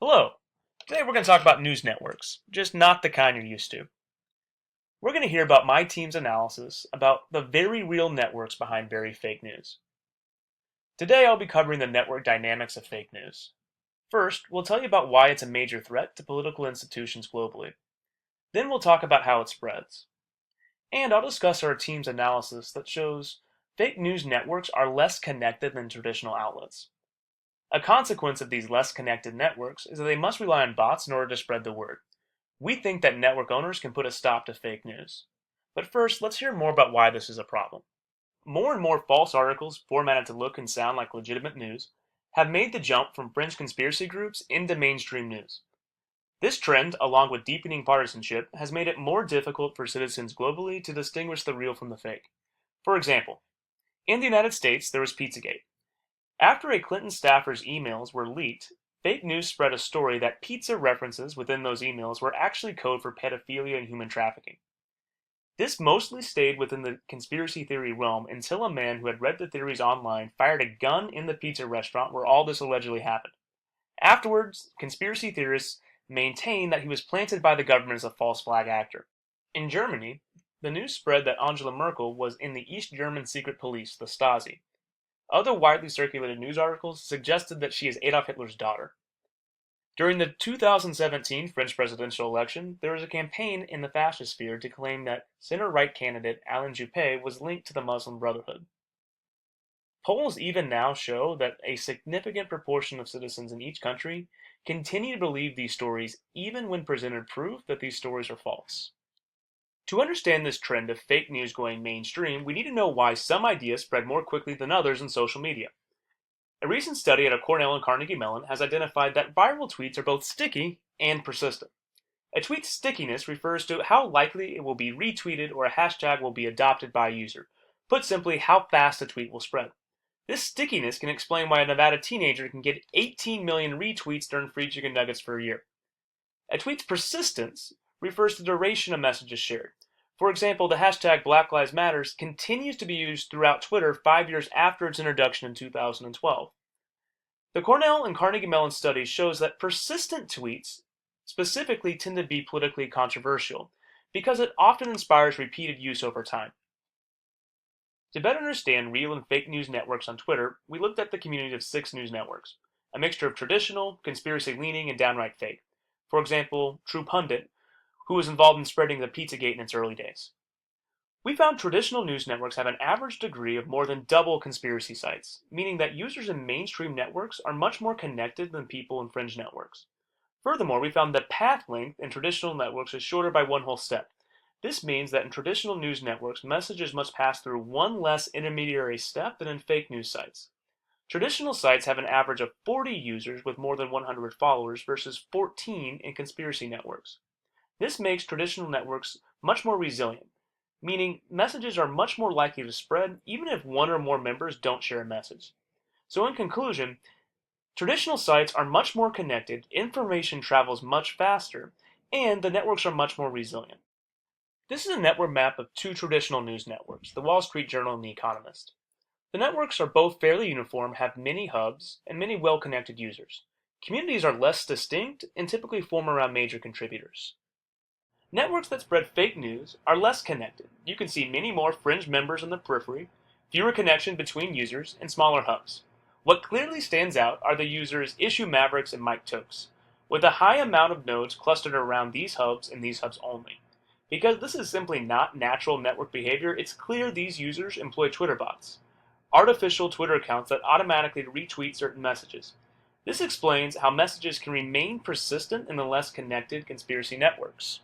Hello! Today we're going to talk about news networks, just not the kind you're used to. We're going to hear about my team's analysis about the very real networks behind very fake news. Today I'll be covering the network dynamics of fake news. First, we'll tell you about why it's a major threat to political institutions globally. Then we'll talk about how it spreads. And I'll discuss our team's analysis that shows fake news networks are less connected than traditional outlets. A consequence of these less connected networks is that they must rely on bots in order to spread the word. We think that network owners can put a stop to fake news. But first, let's hear more about why this is a problem. More and more false articles, formatted to look and sound like legitimate news, have made the jump from fringe conspiracy groups into mainstream news. This trend, along with deepening partisanship, has made it more difficult for citizens globally to distinguish the real from the fake. For example, in the United States, there was Pizzagate. After a Clinton staffer's emails were leaked, fake news spread a story that pizza references within those emails were actually code for pedophilia and human trafficking. This mostly stayed within the conspiracy theory realm until a man who had read the theories online fired a gun in the pizza restaurant where all this allegedly happened. Afterwards, conspiracy theorists maintained that he was planted by the government as a false flag actor. In Germany, the news spread that Angela Merkel was in the East German secret police, the Stasi. Other widely circulated news articles suggested that she is Adolf Hitler's daughter. During the 2017 French presidential election, there was a campaign in the fascist sphere to claim that center-right candidate Alain Juppé was linked to the Muslim Brotherhood. Polls even now show that a significant proportion of citizens in each country continue to believe these stories even when presented proof that these stories are false. To understand this trend of fake news going mainstream, we need to know why some ideas spread more quickly than others in social media. A recent study at Cornell and Carnegie Mellon has identified that viral tweets are both sticky and persistent. A tweet's stickiness refers to how likely it will be retweeted or a hashtag will be adopted by a user. Put simply, how fast a tweet will spread. This stickiness can explain why a Nevada teenager can get 18 million retweets during free chicken nuggets for a year. A tweet's persistence refers to the duration a message is shared. For example, the hashtag Black Lives Matters continues to be used throughout Twitter 5 years after its introduction in 2012. The Cornell and Carnegie Mellon study shows that persistent tweets specifically tend to be politically controversial because it often inspires repeated use over time. To better understand real and fake news networks on Twitter, we looked at the community of 6 news networks, a mixture of traditional, conspiracy-leaning, and downright fake. For example, True Pundit, who was involved in spreading the Pizzagate in its early days. We found traditional news networks have an average degree of more than double conspiracy sites, meaning that users in mainstream networks are much more connected than people in fringe networks. Furthermore, we found the path length in traditional networks is shorter by one whole step. This means that in traditional news networks, messages must pass through one less intermediary step than in fake news sites. Traditional sites have an average of 40 users with more than 100 followers versus 14 in conspiracy networks. This makes traditional networks much more resilient, meaning messages are much more likely to spread even if one or more members don't share a message. So in conclusion, traditional sites are much more connected, information travels much faster, and the networks are much more resilient. This is a network map of 2 traditional news networks, the Wall Street Journal and The Economist. The networks are both fairly uniform, have many hubs, and many well-connected users. Communities are less distinct and typically form around major contributors. Networks that spread fake news are less connected. You can see many more fringe members on the periphery, fewer connection between users, and smaller hubs. What clearly stands out are the users Issue Mavericks and Mike Tokes, with a high amount of nodes clustered around these hubs and these hubs only. Because this is simply not natural network behavior, it's clear these users employ Twitter bots, artificial Twitter accounts that automatically retweet certain messages. This explains how messages can remain persistent in the less connected conspiracy networks.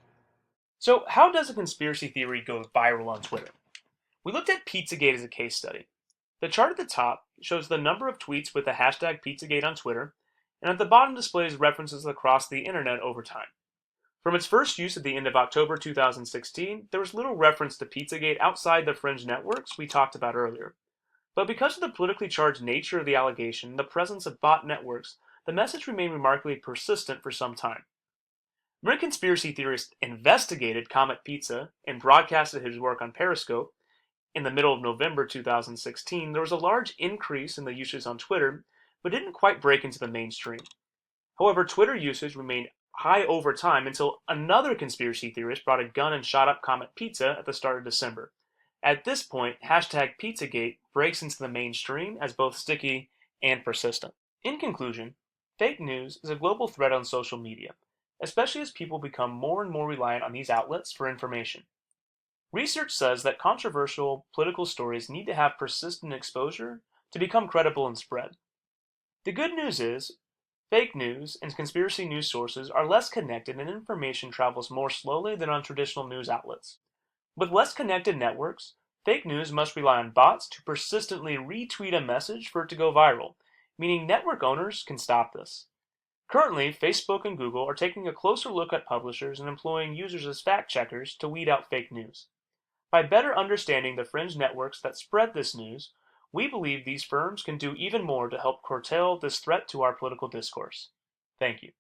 So, how does a conspiracy theory go viral on Twitter? We looked at Pizzagate as a case study. The chart at the top shows the number of tweets with the hashtag Pizzagate on Twitter, and at the bottom displays references across the internet over time. From its first use at the end of October 2016, there was little reference to Pizzagate outside the fringe networks we talked about earlier. But because of the politically charged nature of the allegation and the presence of bot networks, the message remained remarkably persistent for some time. When a conspiracy theorist investigated Comet Pizza and broadcasted his work on Periscope in the middle of November 2016, there was a large increase in the usage on Twitter, but didn't quite break into the mainstream. However, Twitter usage remained high over time until another conspiracy theorist brought a gun and shot up Comet Pizza at the start of December. At this point, hashtag Pizzagate breaks into the mainstream as both sticky and persistent. In conclusion, fake news is a global threat on social media, especially as people become more and more reliant on these outlets for information. Research says that controversial political stories need to have persistent exposure to become credible and spread. The good news is, fake news and conspiracy news sources are less connected and information travels more slowly than on traditional news outlets. With less connected networks, fake news must rely on bots to persistently retweet a message for it to go viral, meaning network owners can stop this. Currently, Facebook and Google are taking a closer look at publishers and employing users as fact checkers to weed out fake news. By better understanding the fringe networks that spread this news, we believe these firms can do even more to help curtail this threat to our political discourse. Thank you.